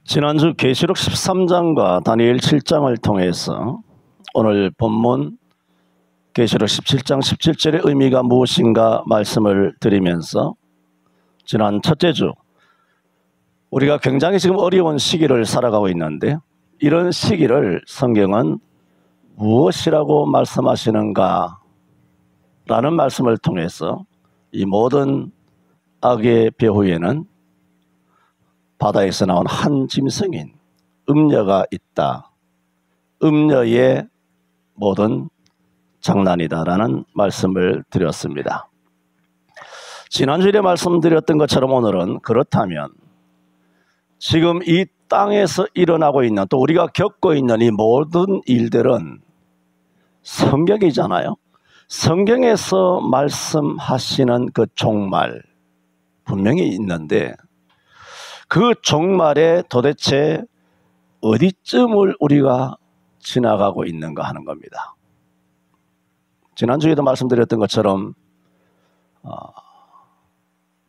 지난주 계시록 13장과 다니엘 7장을 통해서 오늘 본문 계시록 17장 17절의 의미가 무엇인가 말씀을 드리면서 지난 첫째 주 우리가 굉장히 지금 어려운 시기를 살아가고 있는데 이런 시기를 성경은 무엇이라고 말씀하시는가 라는 말씀을 통해서 이 모든 악의 배후에는 바다에서 나온 한 짐승인 음녀가 있다. 음녀의 모든 장난이다라는 말씀을 드렸습니다. 지난주에 말씀드렸던 것처럼 오늘은 그렇다면 지금 이 땅에서 일어나고 있는 또 우리가 겪고 있는 이 모든 일들은 성경이잖아요. 성경에서 말씀하시는 그 종말 분명히 있는데 그 종말에 도대체 어디쯤을 우리가 지나가고 있는가 하는 겁니다. 지난주에도 말씀드렸던 것처럼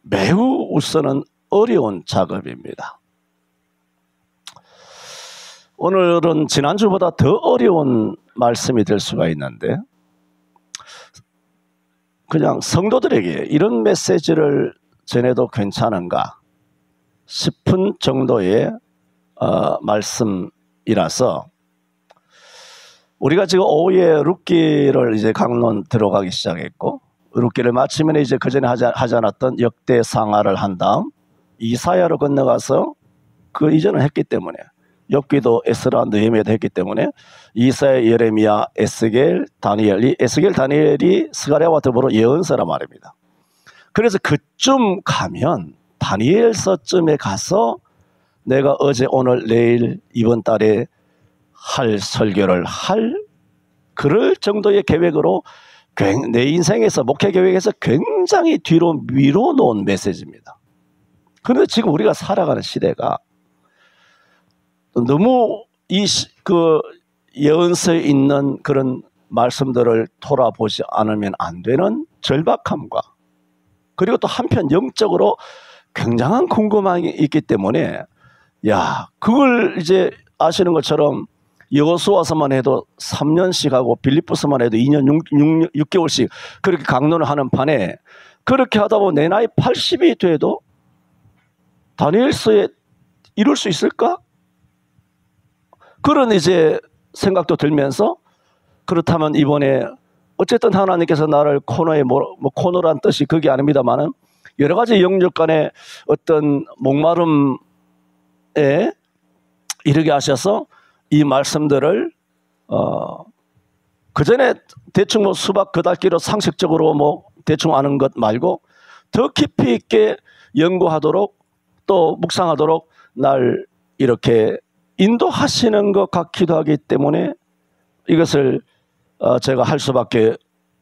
매우 우선은 어려운 작업입니다. 오늘은 지난주보다 더 어려운 말씀이 될 수가 있는데 그냥 성도들에게 이런 메시지를 전해도 괜찮은가 싶은 정도의 말씀이라서 우리가 지금 오후에 룻기를 이제 강론 들어가기 시작했고 룻기를 마치면 이제 그전에 하지 않았던 역대상하를 한 다음 이사야로 건너가서 그 이전을 했기 때문에 욥기도 에스라 느헤미야도 했기 때문에 이사야 예레미야 에스겔 다니엘이 에스겔 다니엘이 스가랴와 더불어 예언서란 말입니다. 그래서 그쯤 가면 다니엘서쯤에 가서 내가 어제 오늘 내일 이번 달에 할 설교를 할 그럴 정도의 계획으로 내 인생에서 목회 계획에서 굉장히 뒤로 미뤄놓은 메시지입니다. 그런데 지금 우리가 살아가는 시대가 너무 그 예언서에 있는 그런 말씀들을 돌아보지 않으면 안 되는 절박함과 그리고 또 한편 영적으로 굉장한 궁금함이 있기 때문에 그걸 이제 아시는 것처럼 여호수아서만 해도 3년씩 하고 빌립보서만 해도 2년 6개월씩 그렇게 강론을 하는 판에 그렇게 하다 보면 내 나이 80이 돼도 다니엘서에 이룰 수 있을까? 그런 이제 생각도 들면서 그렇다면 이번에 어쨌든 하나님께서 나를 코너에 코너란 뜻이 그게 아닙니다만은 여러 가지 영역 간의 어떤 목마름에 이르게 하셔서 이 말씀들을 그 전에 대충 수박 그닥기로 상식적으로 대충 아는 것 말고 더 깊이 있게 연구하도록 또 묵상하도록 날 이렇게 인도하시는 것 같기도 하기 때문에 이것을 제가 할 수밖에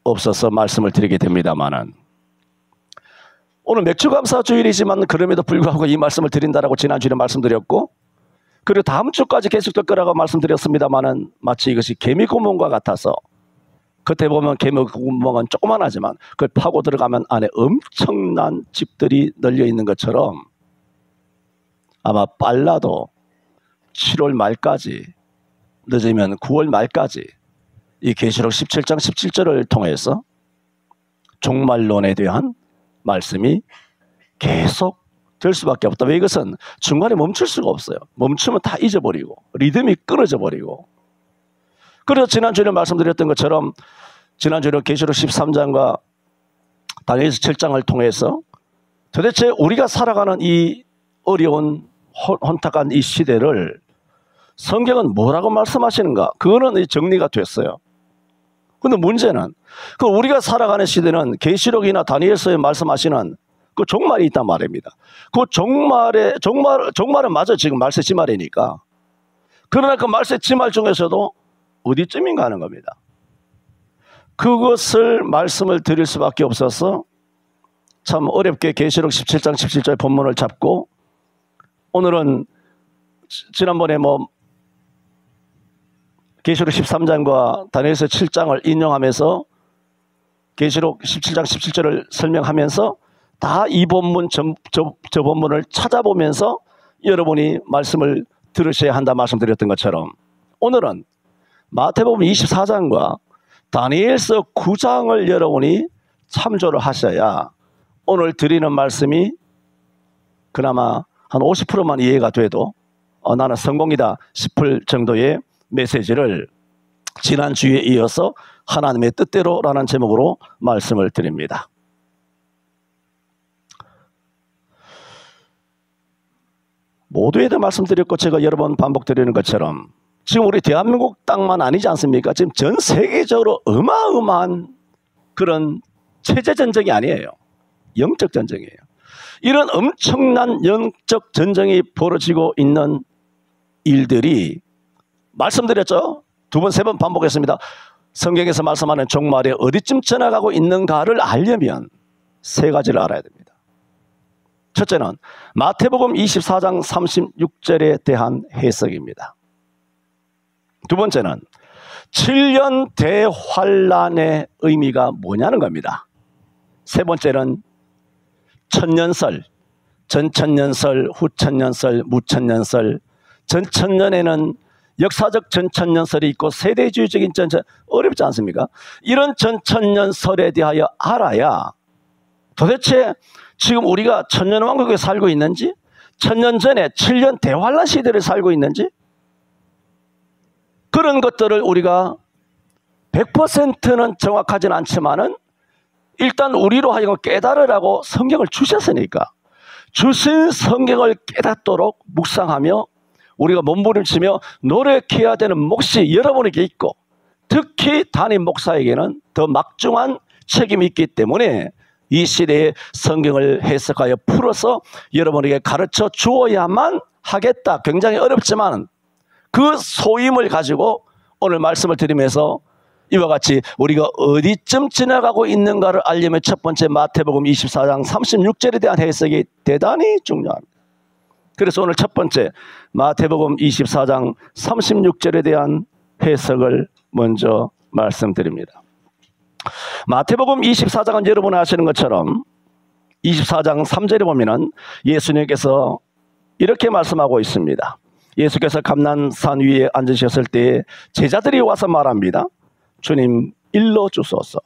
없어서 말씀을 드리게 됩니다만은 오늘 맥주감사 주일이지만 그럼에도 불구하고 이 말씀을 드린다라고 지난주에 말씀드렸고 그리고 다음 주까지 계속될 거라고 말씀드렸습니다만은 마치 이것이 개미구멍과 같아서 겉에 보면 개미구멍은 조그만하지만 그걸 파고 들어가면 안에 엄청난 집들이 널려 있는 것처럼 아마 빨라도 7월 말까지 늦으면 9월 말까지 이 계시록 17장 17절을 통해서 종말론에 대한 말씀이 계속 될 수밖에 없다. 왜 이것은 중간에 멈출 수가 없어요. 멈추면 다 잊어버리고 리듬이 끊어져 버리고 그래서 지난주에 말씀드렸던 것처럼 지난주에 계시록 13장과 다니엘서 7장을 통해서 도대체 우리가 살아가는 이 어려운 혼탁한 이 시대를 성경은 뭐라고 말씀하시는가? 그거는 정리가 됐어요. 근데 문제는 그 우리가 살아가는 시대는 계시록이나 다니엘서에 말씀하시는 그 종말이 있단 말입니다. 그 종말은 맞아 지금 말세 지말이니까. 그러나 그 말세 지말 중에서도 어디쯤인가 하는 겁니다. 그것을 말씀을 드릴 수밖에 없어서 참 어렵게 계시록 17장 17절 본문을 잡고 오늘은 지난번에 계시록 13장과 다니엘서 7장을 인용하면서 계시록 17장 17절을 설명하면서 다 이 본문 저 본문을 찾아보면서 여러분이 말씀을 들으셔야 한다 말씀드렸던 것처럼 오늘은 마태복음 24장과 다니엘서 9장을 여러분이 참조를 하셔야 오늘 드리는 말씀이 그나마 한 50%만 이해가 돼도 나는 성공이다 싶을 정도의 메시지를 지난주에 이어서 하나님의 뜻대로라는 제목으로 말씀을 드립니다. 모두에도 말씀드렸고 제가 여러 번 반복드리는 것처럼 지금 우리 대한민국 땅만 아니지 않습니까? 지금 전 세계적으로 어마어마한 그런 체제전쟁이 아니에요. 영적 전쟁이에요. 이런 엄청난 영적 전쟁이 벌어지고 있는 일들이 말씀드렸죠? 두 번, 세 번 반복했습니다. 성경에서 말씀하는 종말이 어디쯤 지나가고 있는가를 알려면 세 가지를 알아야 됩니다. 첫째는 마태복음 24장 36절에 대한 해석입니다. 두 번째는 7년 대환란의 의미가 뭐냐는 겁니다. 세 번째는 천년설, 전천년설, 후천년설, 무천년설. 전천년에는 역사적 전천년설이 있고 세대주의적인 전천, 어렵지 않습니까? 이런 전천년설에 대하여 알아야 도대체 지금 우리가 천년왕국에 살고 있는지, 천년 전에 7년 대환란 시대를 살고 있는지, 그런 것들을 우리가 100%는 정확하진 않지만은 일단 우리로 하여금 깨달으라고 성경을 주셨으니까 주신 성경을 깨닫도록 묵상하며 우리가 몸부림치며 노력해야 되는 몫이 여러분에게 있고 특히 담임 목사에게는 더 막중한 책임이 있기 때문에 이 시대에 성경을 해석하여 풀어서 여러분에게 가르쳐 주어야만 하겠다. 굉장히 어렵지만 그 소임을 가지고 오늘 말씀을 드리면서 이와 같이 우리가 어디쯤 지나가고 있는가를 알려면 첫 번째 마태복음 24장 36절에 대한 해석이 대단히 중요합니다. 그래서 오늘 첫 번째 마태복음 24장 36절에 대한 해석을 먼저 말씀드립니다. 마태복음 24장은 여러분 아시는 것처럼 24장 3절에 보면은 예수님께서 이렇게 말씀하고 있습니다. 예수께서 감난산 위에 앉으셨을 때 제자들이 와서 말합니다. 주님 일러 주소서.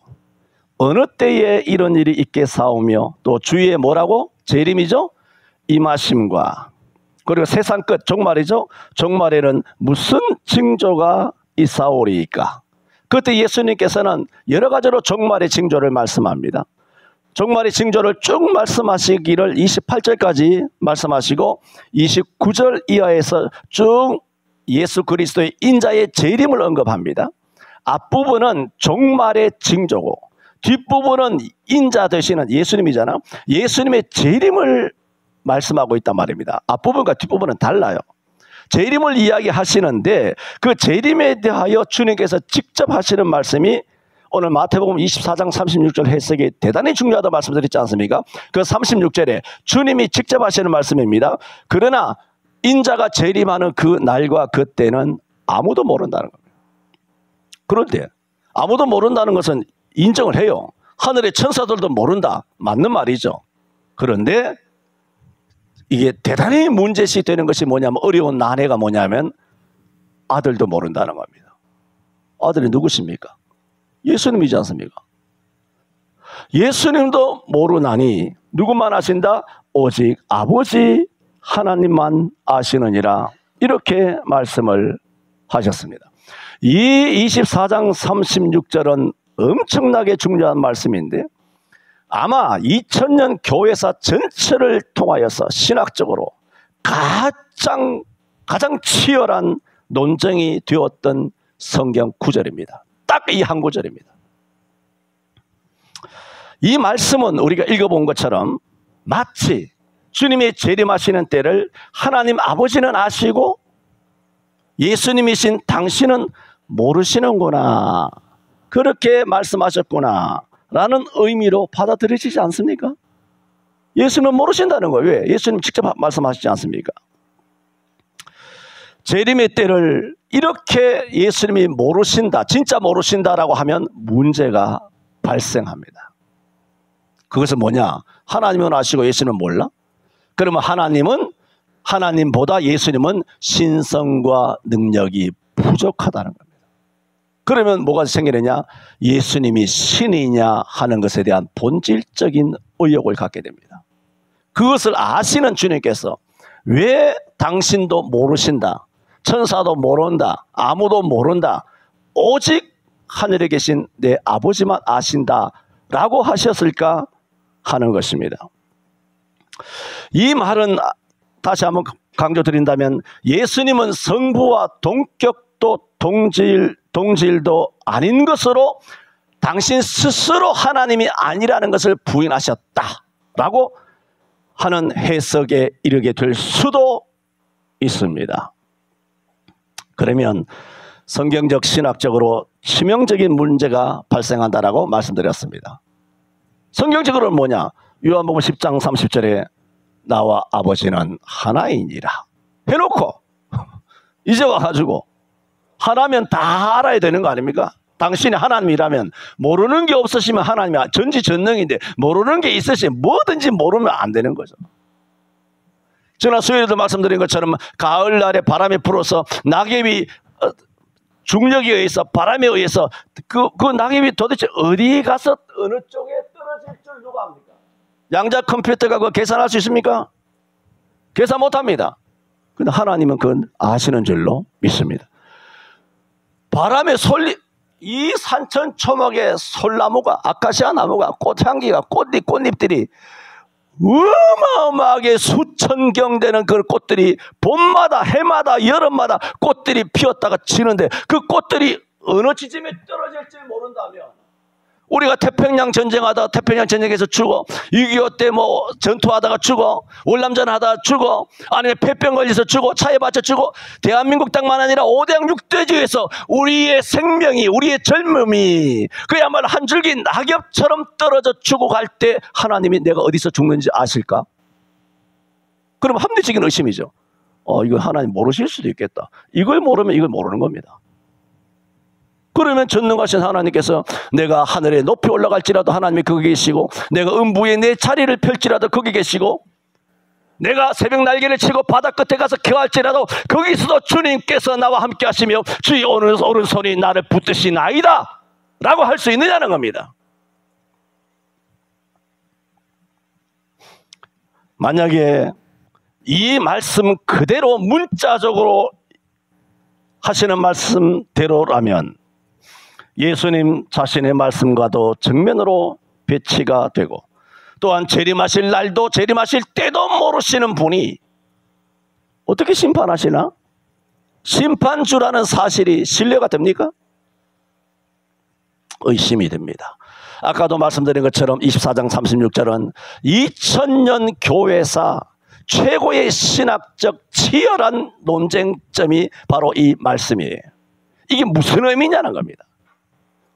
어느 때에 이런 일이 있게 사오며 또 주위에 뭐라고? 재림이죠? 임하심과 그리고 세상 끝 종말이죠? 종말에는 무슨 징조가 있사오리이까? 그때 예수님께서는 여러 가지로 종말의 징조를 말씀합니다. 종말의 징조를 쭉 말씀하시기를 28절까지 말씀하시고 29절 이하에서 쭉 예수 그리스도의 인자의 재림을 언급합니다. 앞부분은 종말의 징조고 뒷부분은 인자 되시는 예수님이잖아. 예수님의 재림을 말씀하고 있단 말입니다. 앞부분과 뒷부분은 달라요. 재림을 이야기하시는데 그 재림에 대하여 주님께서 직접 하시는 말씀이 오늘 마태복음 24장 36절 해석이 대단히 중요하다고 말씀드렸지 않습니까? 그 36절에 주님이 직접 하시는 말씀입니다. 그러나 인자가 재림하는 그 날과 그 때는 아무도 모른다는 겁니다. 그런데 아무도 모른다는 것은 인정을 해요. 하늘의 천사들도 모른다. 맞는 말이죠. 그런데 이게 대단히 문제시 되는 것이 뭐냐면 어려운 난해가 뭐냐면 아들도 모른다는 겁니다. 아들이 누구십니까? 예수님이지 않습니까? 예수님도 모르나니 누구만 아신다? 오직 아버지 하나님만 아시느니라. 이렇게 말씀을 하셨습니다. 이 24장 36절은 엄청나게 중요한 말씀인데 아마 2000년 교회사 전체를 통하여서 신학적으로 가장 치열한 논쟁이 되었던 성경 구절입니다. 딱 이 한 구절입니다. 이 말씀은 우리가 읽어본 것처럼 마치 주님의 재림하시는 때를 하나님 아버지는 아시고 예수님이신 당신은 모르시는구나. 그렇게 말씀하셨구나. 라는 의미로 받아들이시지 않습니까? 예수님은 모르신다는 거예요. 왜? 예수님 직접 말씀하시지 않습니까? 재림의 때를 이렇게 예수님이 모르신다, 진짜 모르신다라고 하면 문제가 발생합니다. 그것은 뭐냐? 하나님은 아시고 예수님은 몰라? 그러면 하나님은 하나님보다 예수님은 신성과 능력이 부족하다는 겁니다. 그러면 뭐가 생기느냐? 예수님이 신이냐 하는 것에 대한 본질적인 의혹을 갖게 됩니다. 그것을 아시는 주님께서 왜 당신도 모르신다, 천사도 모른다, 아무도 모른다, 오직 하늘에 계신 내 아버지만 아신다 라고 하셨을까 하는 것입니다. 이 말은 다시 한번 강조드린다면 예수님은 성부와 동격도 동질도 아닌 것으로 당신 스스로 하나님이 아니라는 것을 부인하셨다라고 하는 해석에 이르게 될 수도 있습니다. 그러면 성경적 신학적으로 치명적인 문제가 발생한다라고 말씀드렸습니다. 성경적으로는 뭐냐? 요한복음 10장 30절에 나와 아버지는 하나이니라 해놓고 이제 와가지고 하나면 다 알아야 되는 거 아닙니까? 당신이 하나님이라면 모르는 게 없으시면 하나님이 전지전능인데 모르는 게 있으시면 뭐든지 모르면 안 되는 거죠. 저나 수요일에도 말씀드린 것처럼 가을날에 바람이 불어서 낙엽이 중력에 의해서 바람에 의해서 그 낙엽이 도대체 어디 가서 어느 쪽에 떨어질 줄 누가 압니까? 양자 컴퓨터가 그거 계산할 수 있습니까? 계산 못합니다. 근데 하나님은 그건 아시는 줄로 믿습니다. 바람에 이 산천 초목의 솔나무가, 아카시아 나무가, 꽃향기가, 꽃잎들이 어마어마하게 수천 경 되는 그 꽃들이 봄마다 해마다 여름마다 꽃들이 피었다가 지는데 그 꽃들이 어느 지점에 떨어질지 모른다면 우리가 태평양 전쟁에서 죽어, 6.25 때 뭐 전투하다가 죽어, 월남전 하다가 죽어, 아니면 폐병 걸려서 죽어, 차에 받쳐 죽어, 대한민국 땅만 아니라 5대양 6대주에서 우리의 생명이, 우리의 젊음이 그야말로 한 줄기 낙엽처럼 떨어져 죽어갈 때 하나님이 내가 어디서 죽는지 아실까? 그럼 합리적인 의심이죠. 이거 하나님 모르실 수도 있겠다. 이걸 모르면 이걸 모르는 겁니다. 그러면 전능하신 하나님께서 내가 하늘에 높이 올라갈지라도 하나님이 거기 계시고, 내가 음부에 내 자리를 펼지라도 거기 계시고, 내가 새벽 날개를 치고 바다 끝에 가서 기도할지라도 거기서도 주님께서 나와 함께 하시며 주의 오른손이 나를 붙드시나이다 라고 할 수 있느냐는 겁니다. 만약에 이 말씀 그대로 문자적으로 하시는 말씀대로라면 예수님 자신의 말씀과도 정면으로 배치가 되고, 또한 재림하실 날도 재림하실 때도 모르시는 분이 어떻게 심판하시나? 심판주라는 사실이 신뢰가 됩니까? 의심이 됩니다. 아까도 말씀드린 것처럼 24장 36절은 2000년 교회사 최고의 신학적 치열한 논쟁점이 바로 이 말씀이에요. 이게 무슨 의미냐는 겁니다.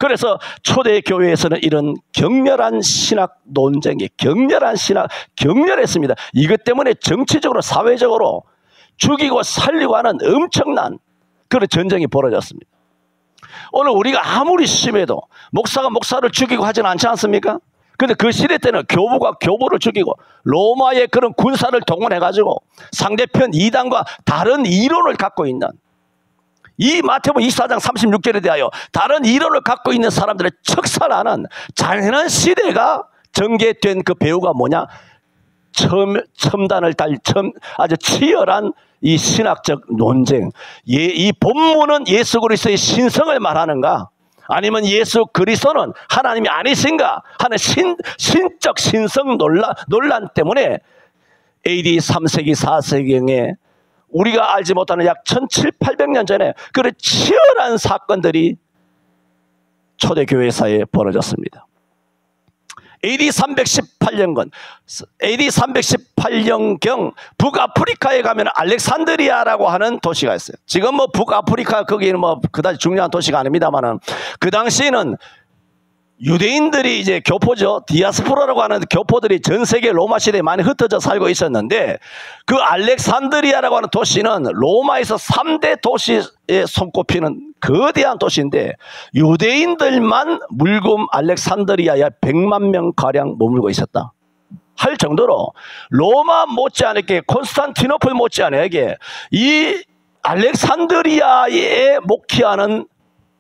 그래서 초대 교회에서는 이런 격렬한 신학 논쟁이 격렬했습니다. 이것 때문에 정치적으로 사회적으로 죽이고 살리고 하는 엄청난 그런 전쟁이 벌어졌습니다. 오늘 우리가 아무리 심해도 목사가 목사를 죽이고 하지는 않지 않습니까? 근데 그 시대 때는 교부가 교부를 죽이고 로마의 그런 군사를 동원해가지고 상대편 이단과 다른 이론을 갖고 있는, 이 마태복음 24장 36절에 대하여 다른 이론을 갖고 있는 사람들을 척살하는 잔인한 시대가 전개된 그 배후가 뭐냐? 첨단을 아주 치열한 이 신학적 논쟁. 이 본문은 예수 그리스도의 신성을 말하는가? 아니면 예수 그리스도는 하나님이 아니신가? 하는 신적 신성 논란 때문에 AD 3세기 4세기경에 우리가 알지 못하는 약 1700~1800년 전에 그런 치열한 사건들이 초대교회사에 벌어졌습니다. AD 318년경 북아프리카에 가면 알렉산드리아라고 하는 도시가 있어요. 지금 뭐 북아프리카 거기는 뭐 그다지 중요한 도시가 아닙니다만은 그 당시에는 유대인들이 이제 교포죠. 디아스포라라고 하는 교포들이 전 세계 로마 시대에 많이 흩어져 살고 있었는데, 그 알렉산드리아라고 하는 도시는 로마에서 3대 도시에 손꼽히는 거대한 도시인데, 유대인들만 물금 알렉산드리아에 100만 명 가량 머물고 있었다 할 정도로 로마 못지않게 콘스탄티노플 못지않게 이 알렉산드리아에 목회하는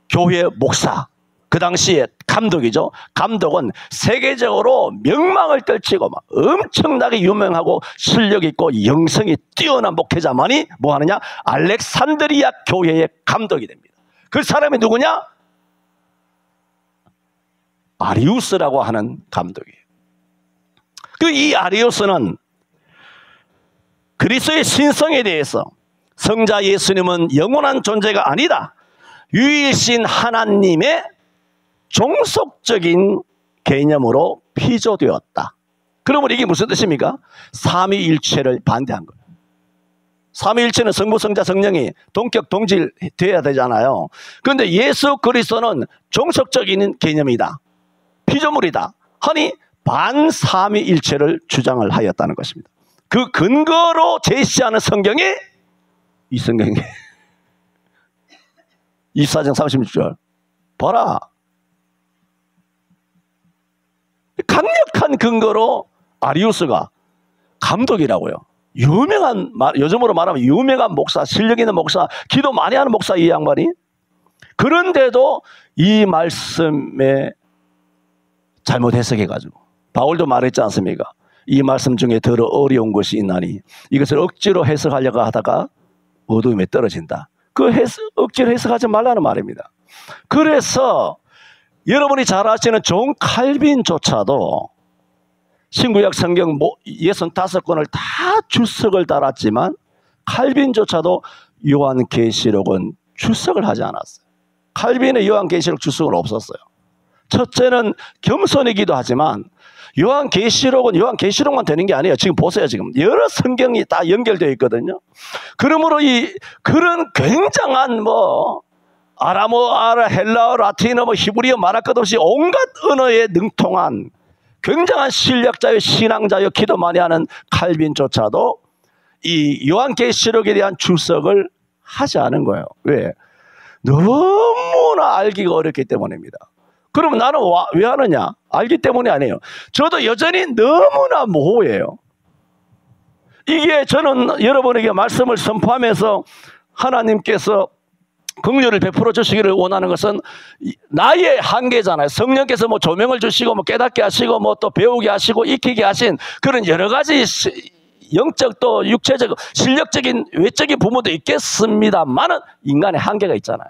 교회 목사, 그 당시에 감독이죠. 감독은 세계적으로 명망을 떨치고 막 엄청나게 유명하고 실력 있고 영성이 뛰어난 목회자만이 뭐 하느냐? 알렉산드리아 교회의 감독이 됩니다. 그 사람이 누구냐? 아리우스라고 하는 감독이에요. 이 아리우스는 그리스도의 신성에 대해서 성자 예수님은 영원한 존재가 아니다, 유일신 하나님의 종속적인 개념으로 피조되었다. 그러면 이게 무슨 뜻입니까? 삼위일체를 반대한 거예요. 삼위일체는 성부, 성자, 성령이 동격 동질돼야 되잖아요. 그런데 예수 그리스도는 종속적인 개념이다, 피조물이다 하니 반삼위일체를 주장을 하였다는 것입니다. 그 근거로 제시하는 성경이 이 성경이에요. 24장 36절 봐라. 강력한 근거로 아리우스가 감독이라고요. 유명한, 요즘으로 말하면 유명한 목사, 실력 있는 목사, 기도 많이 하는 목사, 이 양반이. 그런데도 이 말씀에 잘못 해석해가지고 바울도 말했지 않습니까? 이 말씀 중에 더 어려운 것이 있나니 이것을 억지로 해석하려고 하다가 어둠에 떨어진다. 억지로 해석하지 말라는 말입니다. 그래서 여러분이 잘 아시는 존 칼빈조차도 신구약 성경 65권을 다 주석을 달았지만 칼빈조차도 요한계시록은 주석을 하지 않았어요. 칼빈의 요한계시록 주석은 없었어요. 첫째는 겸손이기도 하지만 요한계시록은 요한계시록만 되는 게 아니에요. 지금 보세요. 지금 여러 성경이 다 연결되어 있거든요. 그러므로 그런 굉장한 아람어, 헬라어, 라틴어, 히브리어 말할 것 없이 온갖 언어에 능통한 굉장한 실력자요, 신앙자요, 기도 많이 하는 칼빈조차도 이 요한계시록에 대한 주석을 하지 않은 거예요. 왜? 너무나 알기가 어렵기 때문입니다. 그러면 나는 왜 하느냐? 알기 때문이 아니에요. 저도 여전히 너무나 모호해요. 이게 저는 여러분에게 말씀을 선포하면서 하나님께서 긍휼을 베풀어 주시기를 원하는 것은 나의 한계잖아요. 성령께서 조명을 주시고 깨닫게 하시고 또 배우게 하시고 익히게 하신 그런 여러 가지 영적 또 육체적 실력적인 외적인 부분도 있겠습니다만은 인간의 한계가 있잖아요.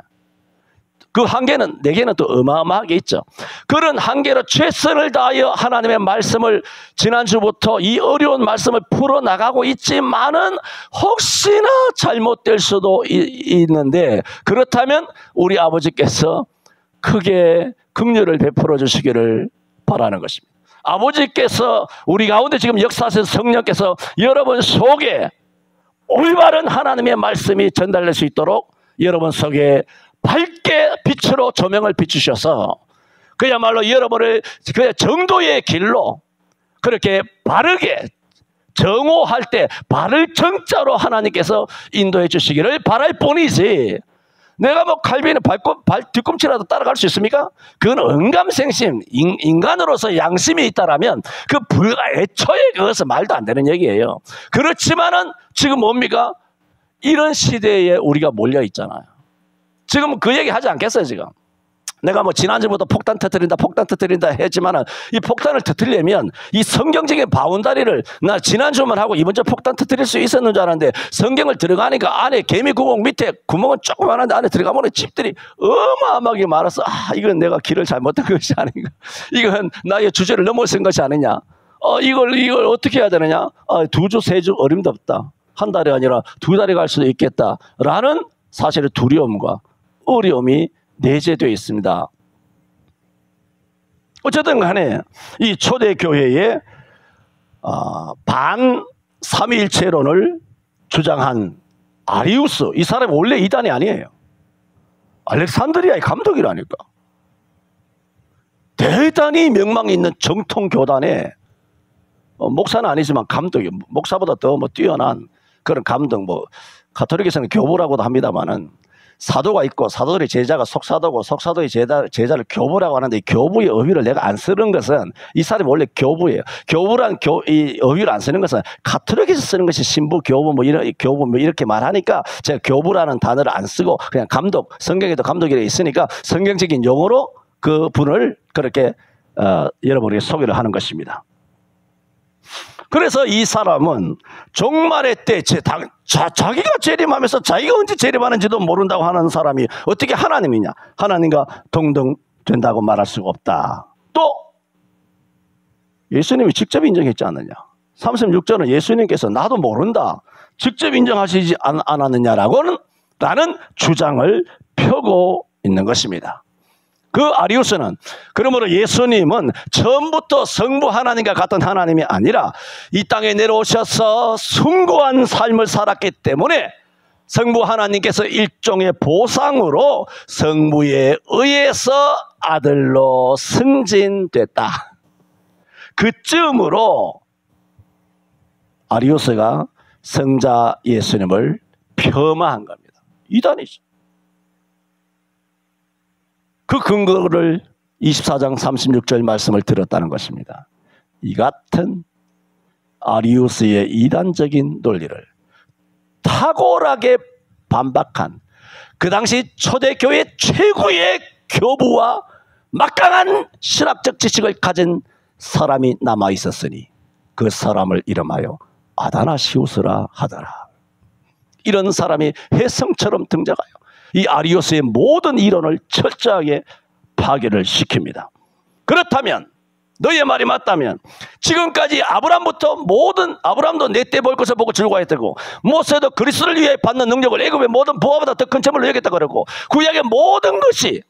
그 한계는 내게는 또 어마어마하게 있죠. 그런 한계로 최선을 다하여 하나님의 말씀을 지난주부터 이 어려운 말씀을 풀어나가고 있지만은 혹시나 잘못될 수도 있는데 그렇다면 우리 아버지께서 크게 긍휼을 베풀어 주시기를 바라는 것입니다. 아버지께서 우리 가운데 지금 역사하신 성령께서 여러분 속에 올바른 하나님의 말씀이 전달될 수 있도록 여러분 속에 밝게 빛으로 조명을 비추셔서 그야말로 여러분을 그 정도의 길로 그렇게 바르게 정오할 때 바를 정자로 하나님께서 인도해 주시기를 바랄 뿐이지 내가 칼빈의 뒤꿈치라도 따라갈 수 있습니까? 그건 언감생심, 인간으로서 양심이 있다라면 애초에 그것은 말도 안 되는 얘기예요. 그렇지만은 지금 뭡니까? 이런 시대에 우리가 몰려 있잖아요. 지금 그 얘기 하지 않겠어요, 지금. 내가 지난주부터 폭탄 터뜨린다 했지만은 이 폭탄을 터뜨리려면 이 성경적인 바운다리를 나 지난주만 하고 이번 주 폭탄 터뜨릴 수 있었는 줄 알았는데 성경을 들어가니까 안에 개미 구멍 밑에 구멍은 조그만한데 안에 들어가면 집들이 어마어마하게 많아서 이건 내가 길을 잘못한 것이 아닌가. 이건 나의 주제를 넘어선 것이 아니냐. 이걸 어떻게 해야 되느냐. 2주, 3주 어림도 없다. 한 달이 아니라 2달이 갈 수도 있겠다라는 사실의 두려움과 어려움이 내재되어 있습니다. 어쨌든 간에 이 초대교회의 반삼위일체론을 주장한 아리우스, 이 사람이 원래 이단이 아니에요. 알렉산드리아의 감독이라니까. 대단히 명망이 있는 정통교단의 목사는 아니지만 감독이, 목사보다 더 뛰어난 그런 감독, 가톨릭에서는 교부라고도 합니다만은 사도가 있고 사도들의 제자가 속사도고 속사도의 제자를 교부라고 하는데 이 교부의 어휘를 내가 안 쓰는 것은 이 사람이 원래 교부예요. 교부란 이 어휘를 안 쓰는 것은 가톨릭에서 쓰는 것이 신부, 교부 뭐 이런 교부 뭐 이렇게 말하니까 제가 교부라는 단어를 안 쓰고 그냥 감독, 성경에도 감독이라고 있으니까 성경적인 용어로 그 분을 그렇게 여러분에게 소개를 하는 것입니다. 그래서 이 사람은 종말의 때 자기가 재림하면서 자기가 언제 재림하는지도 모른다고 하는 사람이 어떻게 하나님이냐? 하나님과 동등된다고 말할 수가 없다. 또 예수님이 직접 인정했지 않느냐? 36절은 예수님께서 나도 모른다. 직접 인정하시지 않았느냐라는 주장을 펴고 있는 것입니다. 그 아리우스는 그러므로 예수님은 처음부터 성부 하나님과 같은 하나님이 아니라 이 땅에 내려오셔서 숭고한 삶을 살았기 때문에 성부 하나님께서 일종의 보상으로 성부에 의해서 아들로 승진됐다. 그쯤으로 아리우스가 성자 예수님을 폄하한 겁니다. 이단이죠. 그 근거를 24장 36절 말씀을 들었다는 것입니다. 이 같은 아리우스의 이단적인 논리를 탁월하게 반박한 그 당시 초대교회 최고의 교부와 막강한 신학적 지식을 가진 사람이 남아 있었으니 그 사람을 이름하여 아다나시우스라 하더라. 이런 사람이 혜성처럼 등장하여 이 아리우스의 모든 이론을 철저하게 파괴를 시킵니다. 그렇다면 너의 말이 맞다면 지금까지 아브라함도 내 때 볼 것을 보고 즐거워했다고, 모세도 그리스도를 위해 받는 능력을 애굽의 모든 부하보다 더 큰 점을 여겼다 그러고, 구약의 모든 것이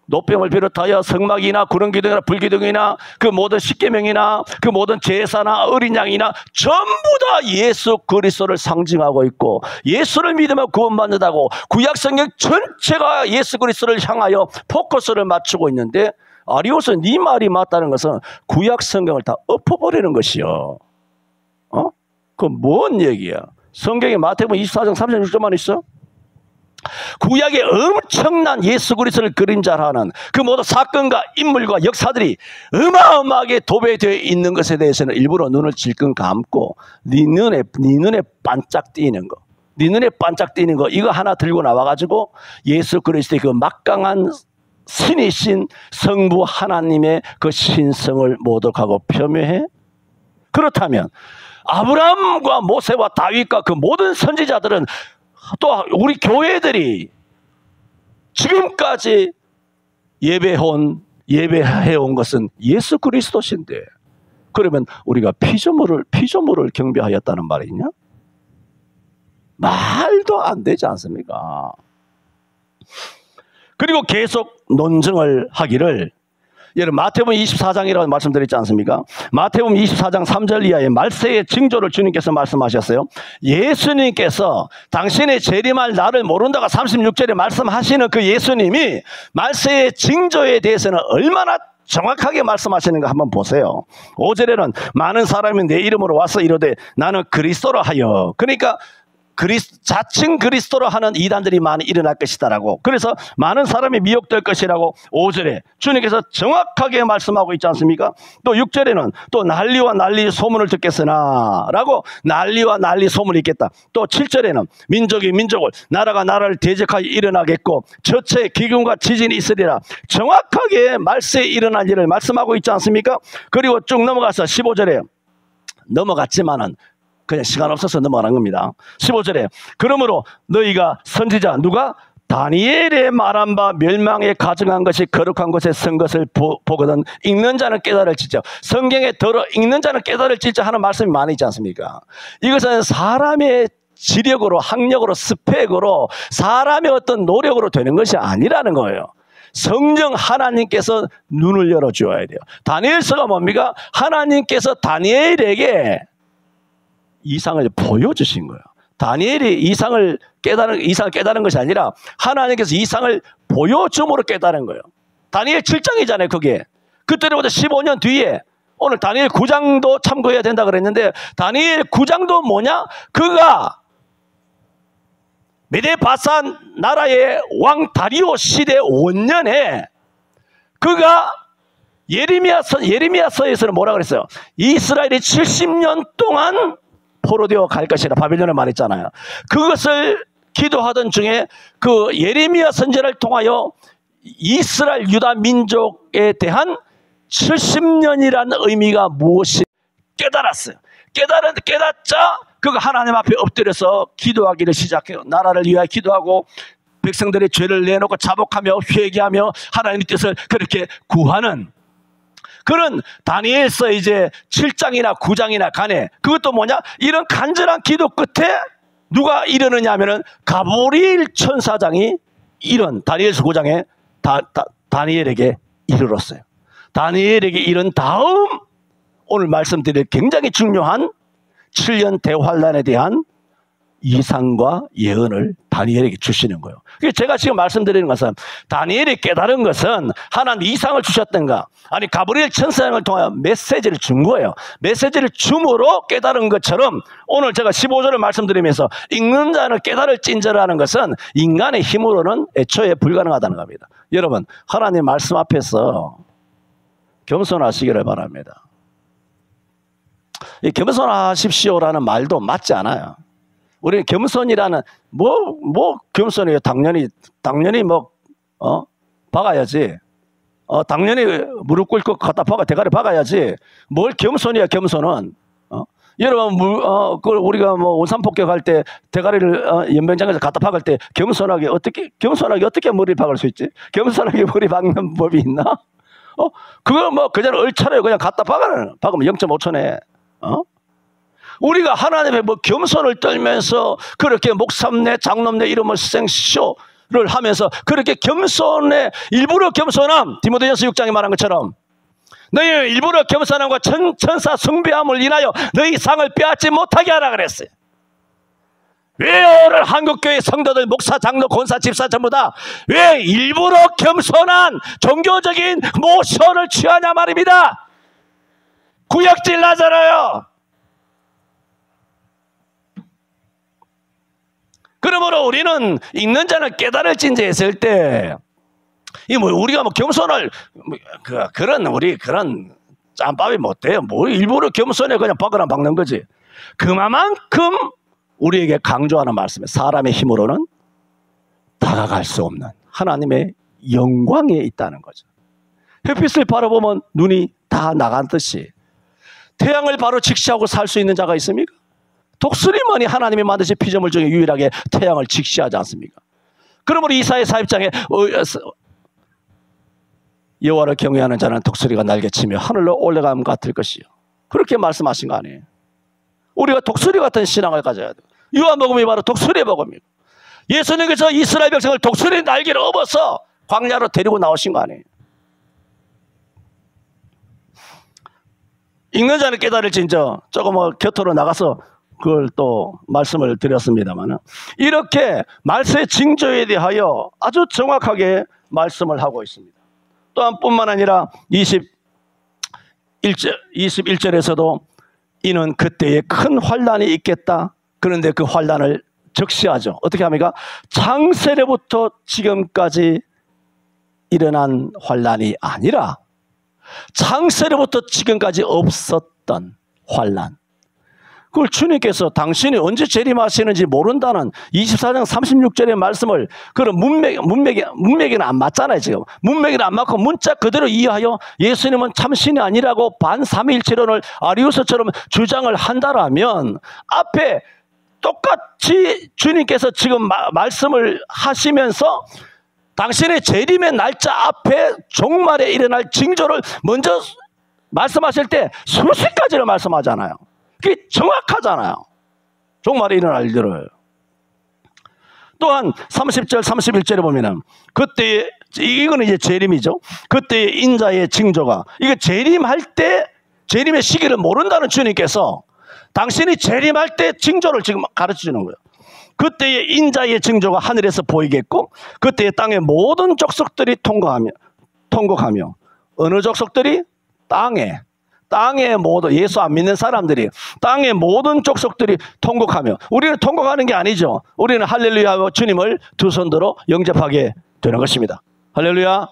노병을 비롯하여 성막이나 구름기둥이나 불기둥이나 그 모든 십계명이나 그 모든 제사나 어린 양이나 전부 다 예수 그리스도를 상징하고 있고, 예수를 믿으면 구원받는다고 구약 성경 전체가 예수 그리스도를 향하여 포커스를 맞추고 있는데, 아리우스 네 말이 맞다는 것은 구약 성경을 다 엎어버리는 것이요. 그건 뭔 얘기야? 성경에 마태복음 24장 36절만 있어? 구약의 엄청난 예수 그리스도를 그림자라는 그 모든 사건과 인물과 역사들이 어마어마하게 도배되어 있는 것에 대해서는 일부러 눈을 질끈 감고 네 눈에 반짝 띄는 거 이거 하나 들고 나와가지고 예수 그리스도의 그 막강한 신이신 성부 하나님의 그 신성을 모독하고 폄훼해? 그렇다면 아브라함과 모세와 다윗과 그 모든 선지자들은, 또 우리 교회들이 지금까지 예배해온 것은 예수 그리스도신데, 그러면 우리가 피조물을 경배하였다는 말이냐? 말도 안 되지 않습니까? 그리고 계속 논증을 하기를, 여러분 마태복음 24장이라고 말씀드렸지 않습니까? 마태복음 24장 3절 이하의 말세의 징조를 주님께서 말씀하셨어요. 예수님께서 당신의 재림할 날을 모른다가 36절에 말씀하시는 그 예수님이 말세의 징조에 대해서는 얼마나 정확하게 말씀하시는가 한번 보세요. 5절에는 많은 사람이 내 이름으로 와서 이르되 나는 그리스도라 하여, 그러니까 자칭 그리스도로 하는 이단들이 많이 일어날 것이다라고, 그래서 많은 사람이 미혹될 것이라고 5절에 주님께서 정확하게 말씀하고 있지 않습니까? 또 6절에는 또 난리와 난리 소문을 듣겠으나 라고, 난리와 난리 소문이 있겠다. 또 7절에는 민족이 민족을, 나라가 나라를 대적하여 일어나겠고 저체 기근과 지진이 있으리라. 정확하게 말세에 일어날 일을 말씀하고 있지 않습니까? 그리고 쭉 넘어가서 15절에 넘어갔지만은 그냥 시간 없어서 넘어가는 겁니다. 15절에 그러므로 너희가 선지자 누가 다니엘의 말한 바 멸망에 가증한 것이 거룩한 곳에 선 것을 보거든 읽는 자는 깨달을지죠. 성경에 읽는 자는 깨달을지죠 하는 말씀이 많이 있지 않습니까? 이것은 사람의 지력으로, 학력으로, 스펙으로, 사람의 어떤 노력으로 되는 것이 아니라는 거예요. 성령 하나님께서 눈을 열어주어야 돼요. 다니엘서가 뭡니까? 하나님께서 다니엘에게 이상을 보여주신 거예요. 다니엘이 이상을 깨달은 것이 아니라 하나님께서 이상을 보여줌으로 깨달은 거예요. 다니엘 7장이잖아요, 그게. 그때로부터 15년 뒤에, 오늘 다니엘 9장도 참고해야 된다 그랬는데, 다니엘 9장도 뭐냐? 그가 메데바산 나라의 왕 다리오 시대 5년에 그가 예레미야서에서는 뭐라 그랬어요? 이스라엘이 70년 동안 포로되어 갈 것이라 바벨론에 말했잖아요. 그것을 기도하던 중에 그 예레미야 선지자를 통하여 이스라엘 유다 민족에 대한 70년이라는 의미가 무엇이 깨달았어요. 깨닫자 그가 하나님 앞에 엎드려서 기도하기를 시작해요. 나라를 위하여 기도하고 백성들의 죄를 내놓고 자복하며 회개하며 하나님의 뜻을 그렇게 구하는 그런 다니엘서 이제 7장이나 9장이나 간에 그것도 뭐냐? 이런 간절한 기도 끝에 누가 이르느냐 하면은 가브리엘 천사장이 이런 다니엘서 9장에 다니엘에게 이르렀어요. 다니엘에게 이른 다음 오늘 말씀드릴 굉장히 중요한 7년 대환란에 대한 이상과 예언을 다니엘에게 주시는 거예요. 제가 지금 말씀드리는 것은 다니엘이 깨달은 것은 하나님 이상을 주셨던가 아니 가브리엘 천사장을 통하여 메시지를 준 거예요. 메시지를 줌으로 깨달은 것처럼 오늘 제가 15절을 말씀드리면서 읽는 자는 깨달을진저라는 것은 인간의 힘으로는 애초에 불가능하다는 겁니다. 여러분 하나님 말씀 앞에서 겸손하시기를 바랍니다. 이 겸손하십시오라는 말도 맞지 않아요. 우리는 겸손이라는 뭐 겸손이에요. 당연히 박아야지. 당연히 무릎 꿇고 갖다 박아 대가리 박아야지. 뭘 겸손이야 겸손은. 여러분 우리가 뭐 원산폭격할 때 대가리를 연병장에서 갖다 박을 때 겸손하게 어떻게 머리 박을 수 있지? 겸손하게 머리 박는 법이 있나? 그거 뭐 그냥 얼차려요. 그냥 갖다 박으면 0.5초네. 우리가 하나님의 뭐 겸손을 떨면서 그렇게 목삼내 장놈내 이름을 생쇼를 하면서 그렇게 겸손에 일부러 겸손함 디모데전서 6장에 말한 것처럼 너희 일부러 겸손함과 천사 숭배함을 인하여 너희 상을 빼앗지 못하게 하라 그랬어요. 왜 오늘 한국교회 성도들 목사 장로 권사 집사 전부 다 왜 일부러 겸손한 종교적인 모션을 취하냐 말입니다. 구역질 나잖아요. 그러므로 우리는 읽는 자는 깨달을진저 했을 때, 우리가 겸손을, 그런 짬밥이 못 돼요. 일부러 겸손해 그냥 박는 거지. 그만큼 우리에게 강조하는 말씀이에요. 사람의 힘으로는 다가갈 수 없는 하나님의 영광에 있다는 거죠. 햇빛을 바라보면 눈이 다 나간 듯이 태양을 바로 직시하고 살 수 있는 자가 있습니까? 독수리만이 하나님이 만드신 피조물 중에 유일하게 태양을 직시하지 않습니까? 그러므로 이사야 40장에 여호와를 경외하는 자는 독수리가 날개치며 하늘로 올라감 같을 것이요. 그렇게 말씀하신 거 아니에요. 우리가 독수리 같은 신앙을 가져야 돼요. 요한복음이 바로 독수리의 복음이고 예수님께서 이스라엘 백성을 독수리 날개를 업어서 광야로 데리고 나오신 거 아니에요. 읽는 자는 깨달을진저 조금 곁으로 나가서 그걸 또 말씀을 드렸습니다만 이렇게 말씀의 징조에 대하여 아주 정확하게 말씀을 하고 있습니다. 또한 뿐만 아니라 21절에서도 이는 그때에 큰 환난이 있겠다. 그런데 그 환난을 적시하죠. 어떻게 합니까? 창세로부터 지금까지 일어난 환난이 아니라 창세로부터 지금까지 없었던 환난. 그걸 주님께서 당신이 언제 재림하시는지 모른다는 24장 36절의 말씀을 그런 문맥에는 안 맞잖아요. 지금 문맥에는 안 맞고 문자 그대로 이해하여 예수님은 참신이 아니라고 반삼위일체론을 아리우스처럼 주장을 한다라면 앞에 똑같이 주님께서 지금 말씀을 하시면서 당신의 재림의 날짜 앞에 종말에 일어날 징조를 먼저 말씀하실 때 수십 가지를 말씀하잖아요. 그게 정확하잖아요. 종말에 일어날 일들을. 또한 30절 31절에 보면은 그때 이거는 이제 재림이죠. 그때 인자의 징조가 이거 재림할 때 재림의 시기를 모른다는 주님께서 당신이 재림할 때 징조를 지금 가르쳐 주는 거예요. 그때의 인자의 징조가 하늘에서 보이겠고 그때의 땅의 모든 족속들이 통곡하며 어느 족속들이 땅에 땅의 모든, 예수 안 믿는 사람들이 땅의 모든 족속들이 통곡하며, 우리는 통곡하는 게 아니죠. 우리는 할렐루야 주님을 두 손들어 영접하게 되는 것입니다. 할렐루야.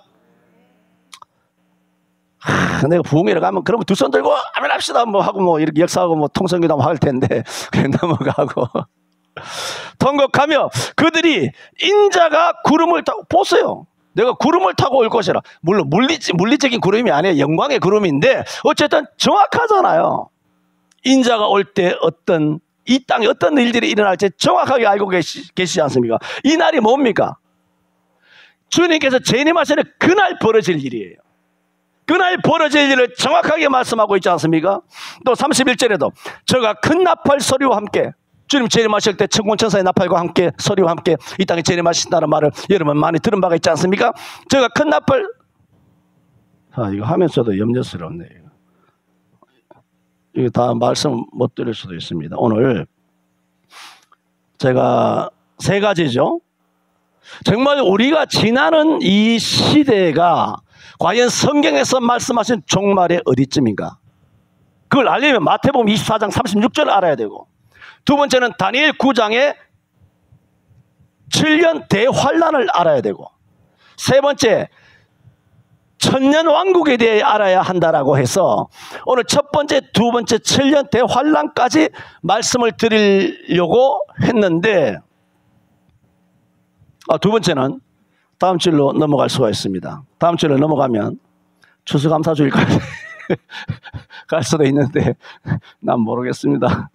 내가 부흥회를 가면 그러면 두 손 들고 아멘 합시다 뭐 하고 뭐 이렇게 역사하고 뭐 통성기도 할 텐데 그냥 넘어가고 통곡하며 그들이 인자가 구름을 타고, 보세요. 내가 구름을 타고 올 것이라. 물론 물리적인 구름이 아니에요. 영광의 구름인데 어쨌든 정확하잖아요. 인자가 올 때 이 땅에 어떤 일들이 일어날지 정확하게 알고 계시지 않습니까? 이 날이 뭡니까? 주님께서 재림하시는 그날 벌어질 일이에요. 그날 벌어질 일을 정확하게 말씀하고 있지 않습니까? 또 31절에도 저가 큰 나팔 소리와 함께, 주님 재림하실 때 천군 천사의 나팔과 함께 소리와 함께 이 땅에 재림하신다는 말을 여러분 많이 들은 바가 있지 않습니까? 저가 큰 나팔, 이거 하면서도 염려스럽네요. 이거 다 말씀 못 드릴 수도 있습니다. 오늘 제가 세 가지죠. 정말 우리가 지나는 이 시대가 과연 성경에서 말씀하신 종말의 어디쯤인가? 그걸 알려면 마태복음 24장 36절을 알아야 되고, 두 번째는 다니엘 9장의 7년 대환란을 알아야 되고, 세 번째 천년 왕국에 대해 알아야 한다라고 해서 오늘 첫 번째, 두 번째 7년 대환란까지 말씀을 드리려고 했는데, 두 번째는 다음 주로 넘어갈 수가 있습니다. 다음 주로 넘어가면 추수감사주일까지 갈 수도 있는데 난 모르겠습니다.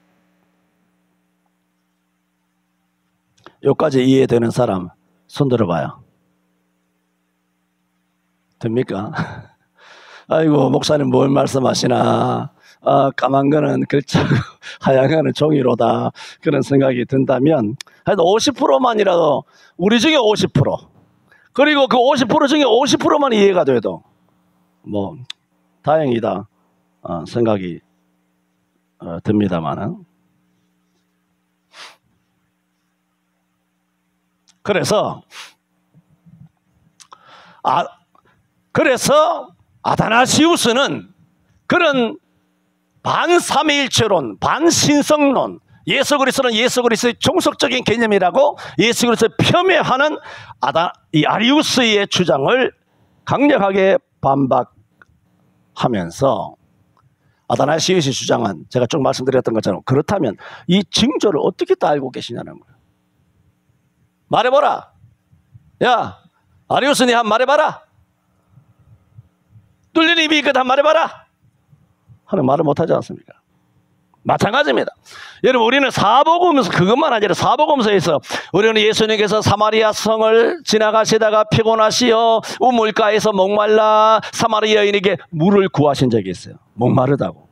여기까지 이해되는 사람 손 들어봐요. 됩니까? 아이고 목사님 뭘 말씀하시나, 까만 거는 글자고 하얀 거는 종이로다, 그런 생각이 든다면 하여튼 50%만이라도, 우리 중에 50%, 그리고 그 50% 중에 50%만 이해가 돼도 뭐 다행이다 생각이 듭니다만은, 그래서 아다나시우스는 그런 반삼위일체론, 반신성론, 예수 그리스도는 예수 그리스도의 종속적인 개념이라고 예수 그리스도를 폄훼하는 이 아리우스의 주장을 강력하게 반박하면서, 아다나시우스의 주장은 제가 쭉 말씀드렸던 것처럼, 그렇다면 이 징조를 어떻게 다 알고 계시냐는 거예요. 말해봐라. 야, 아리우스 니 한 말해봐라. 뚫린 입이 있거든 말해봐라 하는 말을 못하지 않습니까? 마찬가지입니다. 여러분, 우리는 사복음서, 그것만 아니라 사복음서에서 우리는 예수님께서 사마리아 성을 지나가시다가 피곤하시어 우물가에서 목말라 사마리아 여인에게 물을 구하신 적이 있어요. 목마르다고.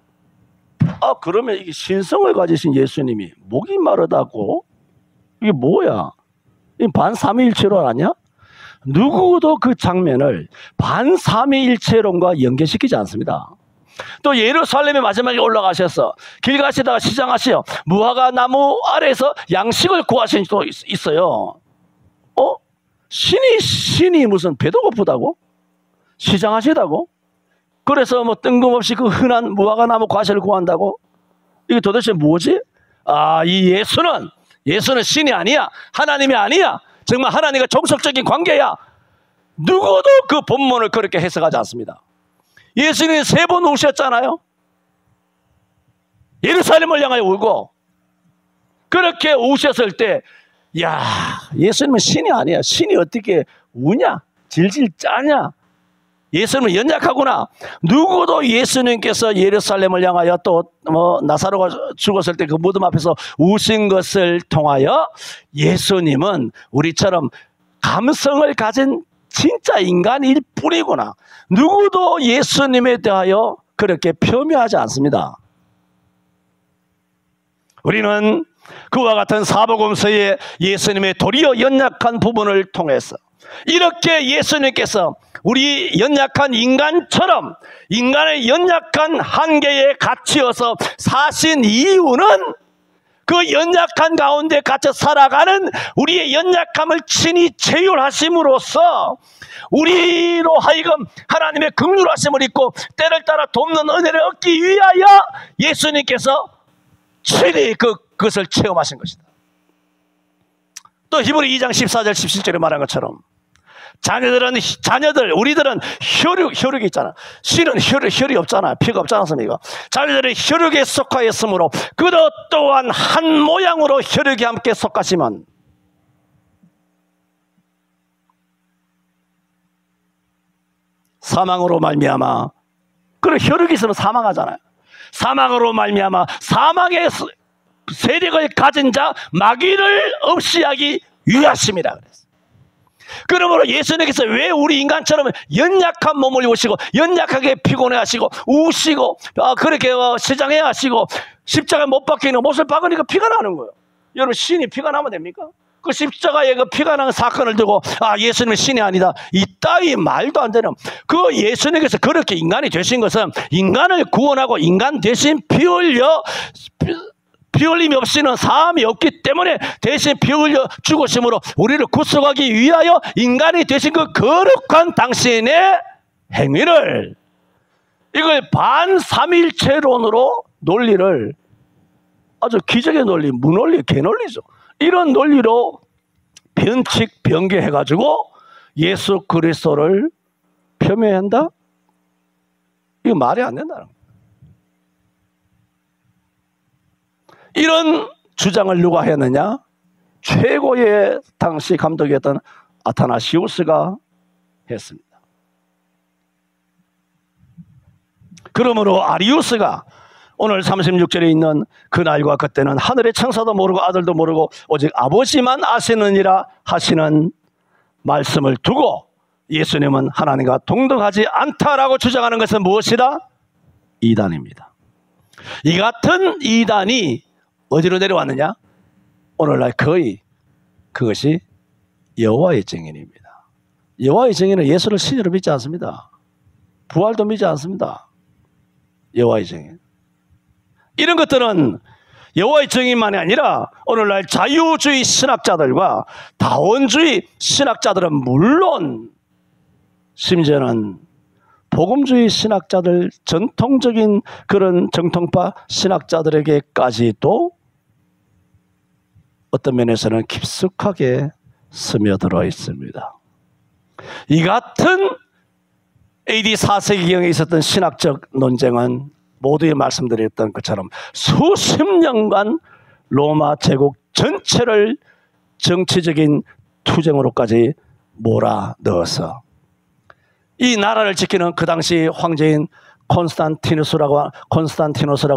그러면 이게 신성을 가지신 예수님이 목이 마르다고? 이게 뭐야? 이 반삼위일체론 아니야? 누구도 그 장면을 반삼위일체론과 연계시키지 않습니다. 또 예루살렘에 마지막에 올라가셔서 길 가시다가 시장하시어 무화과 나무 아래에서 양식을 구하신 적도 있어요. 신이 무슨 배도 고프다고? 시장하시다고? 그래서 뭐 뜬금없이 그 흔한 무화과 나무 과실을 구한다고? 이게 도대체 뭐지? 이 예수는 신이 아니야. 하나님이 아니야. 정말 하나님과 종속적인 관계야. 누구도 그 본문을 그렇게 해석하지 않습니다. 예수님이 3번 우셨잖아요. 예루살렘을 향하여 울고, 그렇게 우셨을 때, 예수님은 신이 아니야. 신이 어떻게 우냐? 질질 짜냐? 예수님은 연약하구나. 누구도 예수님께서 예루살렘을 향하여 또 나사로가 죽었을 때 그 무덤 앞에서 우신 것을 통하여 예수님은 우리처럼 감성을 가진 진짜 인간일 뿐이구나. 누구도 예수님에 대하여 그렇게 폄훼하지 않습니다. 우리는 그와 같은 사복음서의 예수님의 도리어 연약한 부분을 통해서 이렇게 예수님께서 우리 연약한 인간처럼 인간의 연약한 한계에 갇혀서 사신 이유는 그 연약한 가운데 갇혀 살아가는 우리의 연약함을 친히 체휼하심으로써 우리로 하여금 하나님의 긍휼하심을 입고 때를 따라 돕는 은혜를 얻기 위하여 예수님께서 친히 그것을 체험하신 것이다. 또 히브리 2장 14절 17절에 말한 것처럼 우리들은 혈육이 있잖아. 신은 혈이 없잖아. 피가 없지 않습니까? 자녀들의 혈육에 속하였으므로 그도 또한 한 모양으로 혈육에 함께 속하시면 사망으로 말미암아, 그래 혈육이 있으면 사망하잖아요. 사망으로 말미암아 사망의 세력을 가진 자 마귀를 없이 하기 위하심이라 그랬어요. 그러므로 예수님께서 왜 우리 인간처럼 연약한 몸을 입으시고 연약하게 피곤해하시고 우시고 그렇게 시장해야 하시고 십자가에 못 박히는 못을 박으니까 피가 나는 거예요. 여러분, 신이 피가 나면 됩니까? 그 십자가에 그 피가 나는 사건을 두고 예수님은 신이 아니다, 이 따위 말도 안 되는, 그 예수님께서 그렇게 인간이 되신 것은 인간을 구원하고 인간 대신 피 흘림이 없이는 사함이 없기 때문에 대신 피 흘려 죽으심으로 우리를 구속하기 위하여 인간이 되신 그 거룩한 당신의 행위를, 이걸 반삼일체론으로 논리를, 아주 기적의 논리, 무논리, 개논리죠. 이런 논리로 변칙 변개해가지고 예수 그리스도를 폄훼한다? 이거 말이 안 된다는 거예요. 이런 주장을 누가 했느냐? 최고의 당시 감독이었던 아타나시우스가 했습니다. 그러므로 아리우스가 오늘 36절에 있는 그날과 그때는 하늘의 천사도 모르고 아들도 모르고 오직 아버지만 아시느니라 하시는 말씀을 두고 예수님은 하나님과 동등하지 않다라고 주장하는 것은 무엇이다? 이단입니다. 이 같은 이단이 어디로 내려왔느냐? 오늘날 거의 그것이 여호와의 증인입니다. 여호와의 증인은 예수를 신으로 믿지 않습니다. 부활도 믿지 않습니다. 여호와의 증인. 이런 것들은 여호와의 증인만이 아니라 오늘날 자유주의 신학자들과 다원주의 신학자들은 물론 심지어는 복음주의 신학자들, 전통적인 그런 정통파 신학자들에게까지도 어떤 면에서는 깊숙하게 스며들어 있습니다. 이 같은 AD 4세기경에 있었던 신학적 논쟁은 모두에 말씀드렸던 것처럼 수십 년간 로마 제국 전체를 정치적인 투쟁으로까지 몰아넣어서 이 나라를 지키는 그 당시 황제인 콘스탄티누스라고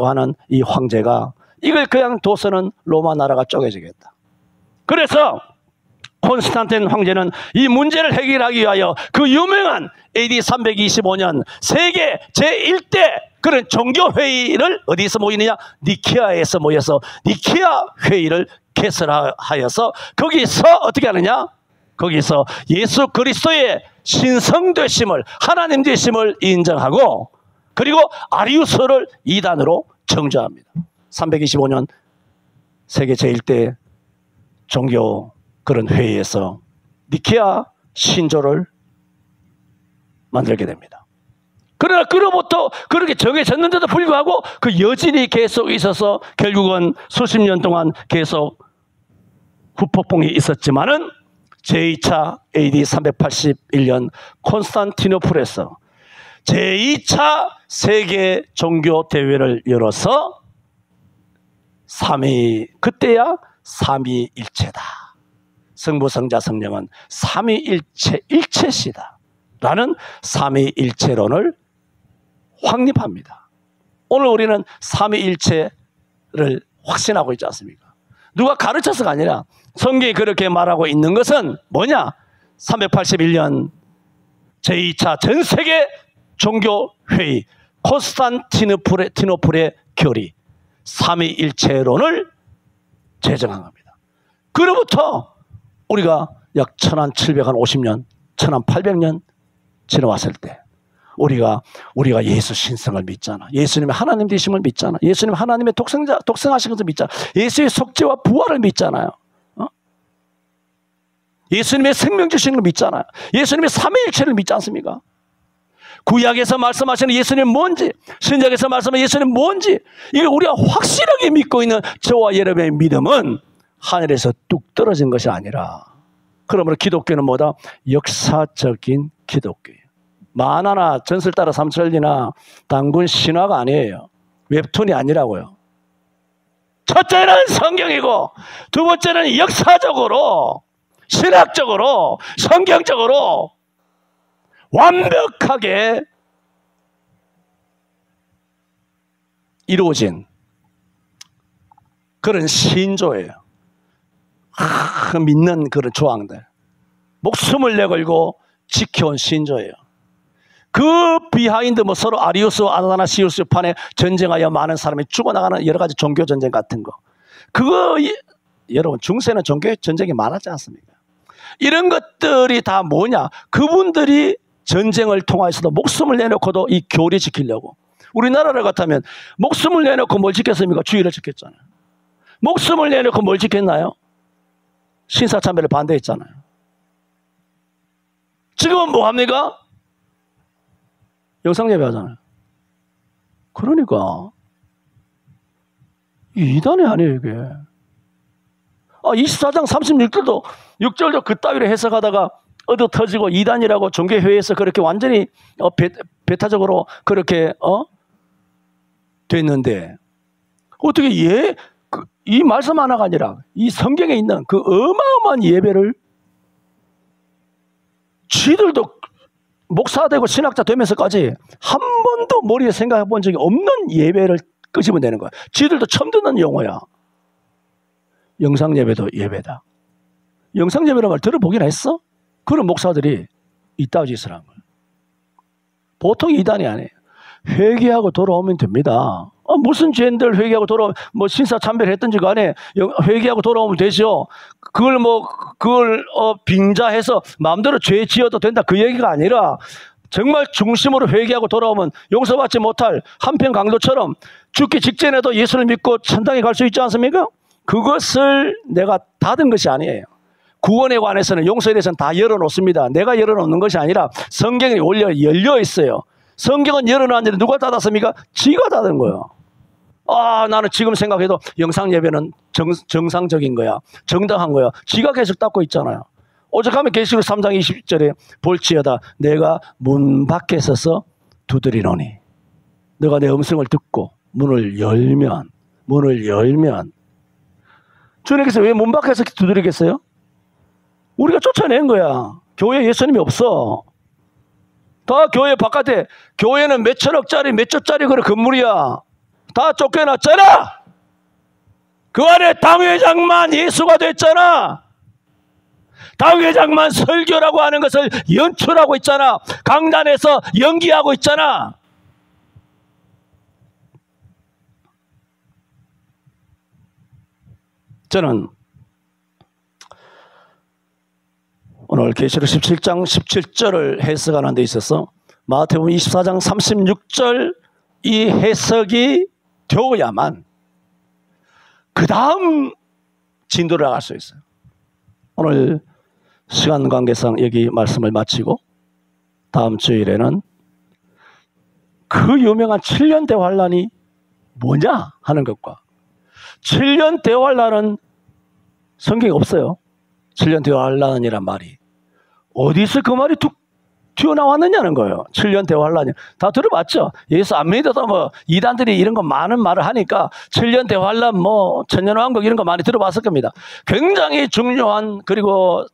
하는 이 황제가 이걸 그냥 둬서는 로마 나라가 쪼개지겠다. 그래서 콘스탄틴 황제는 이 문제를 해결하기 위하여 그 유명한 AD 325년 세계 제1대 그런 종교회의를 어디서 모이느냐? 니케아에서 모여서 니케아 회의를 개설하여서 거기서 어떻게 하느냐? 거기서 예수 그리스도의 신성되심을, 하나님 되심을 인정하고 그리고 아리우스를 이단으로 정죄합니다. 325년 세계 제1대 종교 그런 회의에서 니케아 신조를 만들게 됩니다. 그러나 그로부터 그렇게 정해졌는데도 불구하고 그 여진이 계속 있어서 결국은 수십 년 동안 계속 후폭풍이 있었지만은 제2차 AD 381년 콘스탄티노플에서 제2차 세계 종교 대회를 열어서 그때야 삼위일체다. 성부, 성자, 성령은 삼위일체, 일체시다. 라는 삼위일체론을 확립합니다. 오늘 우리는 삼위일체를 확신하고 있지 않습니까? 누가 가르쳐서가 아니라 성경이 그렇게 말하고 있는 것은 뭐냐? 381년 제2차 전세계 종교회의 콘스탄티노플의 결의 삼위일체론을 제정한 겁니다. 그로부터 우리가 약 1750년, 1800년 지나왔을 때 우리가 예수 신성을 믿잖아. 예수님의 하나님 되심을 믿잖아. 예수님 하나님의 독생하신 것을 믿잖아. 예수의 속죄와 부활을 믿잖아요. 예수님의 생명 주신 걸 믿잖아요. 예수님의 삼위일체를 믿지 않습니까? 구약에서 말씀하시는 예수님 뭔지, 신약에서 말씀하시는 예수님 뭔지, 이걸 우리가 확실하게 믿고 있는 저와 여러분의 믿음은 하늘에서 뚝 떨어진 것이 아니라, 그러므로 기독교는 뭐다? 역사적인 기독교예요. 만화나 전설 따라 삼천리나 단군 신화가 아니에요. 웹툰이 아니라고요. 첫째는 성경이고, 두 번째는 역사적으로, 신학적으로, 성경적으로 완벽하게 이루어진 그런 신조예요. 믿는 그런 조항들, 목숨을 내걸고 지켜온 신조예요. 그 비하인드 서로 아리우스 아다나시우스 판에 전쟁하여 많은 사람이 죽어나가는 여러 가지 종교 전쟁 같은 거, 그거 여러분 중세는 종교 전쟁이 많았지 않습니까? 이런 것들이 다 뭐냐? 그분들이 전쟁을 통해서도 목숨을 내놓고도 이 교리 지키려고. 우리나라를 같으면 목숨을 내놓고 뭘 지켰습니까? 주의를 지켰잖아요. 목숨을 내놓고 뭘 지켰나요? 신사참배를 반대했잖아요. 지금은 뭐 합니까? 영상예배 하잖아요. 그러니까 이단이 아니에요, 이게. 24장 36절도 6절도 그따위로 해석하다가 얻어 터지고 이단이라고 종교회의에서 그렇게 완전히 배타적으로 그렇게 됐는데, 어떻게 이 말씀 하나가 아니라 이 성경에 있는 그 어마어마한 예배를 쥐들도 목사 되고 신학자 되면서까지 한 번도 머리에 생각해 본 적이 없는 예배를 끄집어내는 거야. 쥐들도 처음 듣는 용어야. 영상예배도 예배다. 영상예배라는 말 들어보긴 했어? 그런 목사들이 이따위 짓을 한 거예요. 보통 이단이 아니에요. 회개하고 돌아오면 됩니다. 무슨 죄인들 회개하고 돌아오면, 신사참배를 했든지 간에 회개하고 돌아오면 되죠. 그걸 빙자해서 마음대로 죄 지어도 된다, 그 얘기가 아니라, 정말 중심으로 회개하고 돌아오면 용서받지 못할 한편 강도처럼 죽기 직전에도 예수를 믿고 천당에 갈 수 있지 않습니까? 그것을 내가 닫은 것이 아니에요. 구원에 관해서는, 용서에 대해서는 다 열어놓습니다. 내가 열어놓는 것이 아니라 성경이 원래 열려 있어요. 성경은 열어놨는데 누가 닫았습니까? 지가 닫은 거예요. 나는 지금 생각해도 영상예배는 정상적인 거야, 정당한 거야. 지가 계속 닫고 있잖아요. 오죽하면 계시록 3장 20절에 볼지어다 내가 문 밖에 서서 두드리노니, 너가 내 음성을 듣고 문을 열면 주님께서 왜 문 밖에서 두드리겠어요? 우리가 쫓아낸 거야. 교회에 예수님이 없어. 다 교회 바깥에, 교회는 몇 천억짜리 몇 조짜리 그런 건물이야. 다 쫓겨났잖아. 그 안에 당회장만 예수가 됐잖아. 당회장만 설교라고 하는 것을 연출하고 있잖아. 강단에서 연기하고 있잖아. 저는 오늘 계시록 17장 17절을 해석하는 데 있어서 마태복음 24장 36절 이 해석이 되어야만 그 다음 진도를 나갈 수 있어요. 오늘 시간 관계상 여기 말씀을 마치고 다음 주일에는 그 유명한 7년 대환란이 뭐냐 하는 것과, 7년 대환란은 성경에 없어요. 7년 대환란이란 말이 어디서 그 말이 툭 튀어나왔느냐는 거예요. 7년 대환란이 다 들어봤죠. 예수 안 믿어도 이단들이 이런 거 많은 말을 하니까 7년 대환란 천년왕국 이런 거 많이 들어봤을 겁니다. 굉장히 중요한, 그리고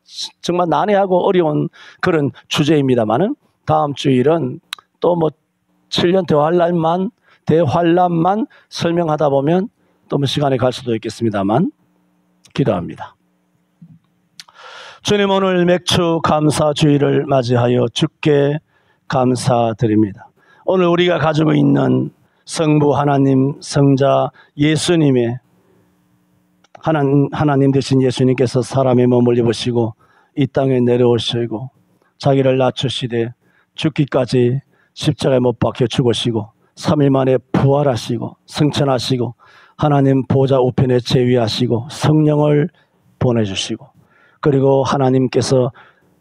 정말 난해하고 어려운 그런 주제입니다만은 다음 주일은 또 7년 대환란만 설명하다 보면 또 시간이 갈 수도 있겠습니다만 기도합니다. 주님, 오늘 맥주 감사 주일을 맞이하여 주께 감사드립니다. 오늘 우리가 가지고 있는 성부 하나님, 성자 예수님의 하나님 되신 예수님께서 사람의 몸을 입으시고 이 땅에 내려오시고 자기를 낮추시되 죽기까지 십자가에 못 박혀 죽으시고 3일 만에 부활하시고 승천하시고 하나님 보좌 우편에 재위하시고 성령을 보내주시고 그리고 하나님께서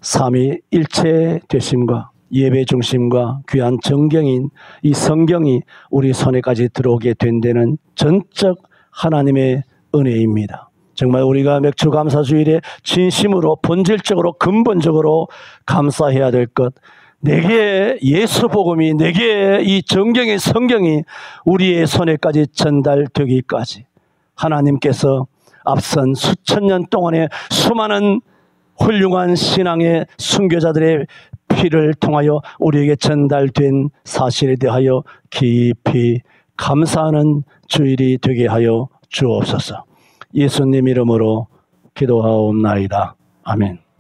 삼위일체 되심과 예배 중심과 귀한 정경인 이 성경이 우리 손에까지 들어오게 된 데는 전적 하나님의 은혜입니다. 정말 우리가 맥주 감사주일에 진심으로 본질적으로 근본적으로 감사해야 될 것, 내게 예수 복음이, 내게 이 정경의 성경이 우리의 손에까지 전달되기까지 하나님께서 앞선 수천 년 동안의 수많은 훌륭한 신앙의 순교자들의 피를 통하여 우리에게 전달된 사실에 대하여 깊이 감사하는 주일이 되게 하여 주옵소서. 예수님 이름으로 기도하옵나이다. 아멘.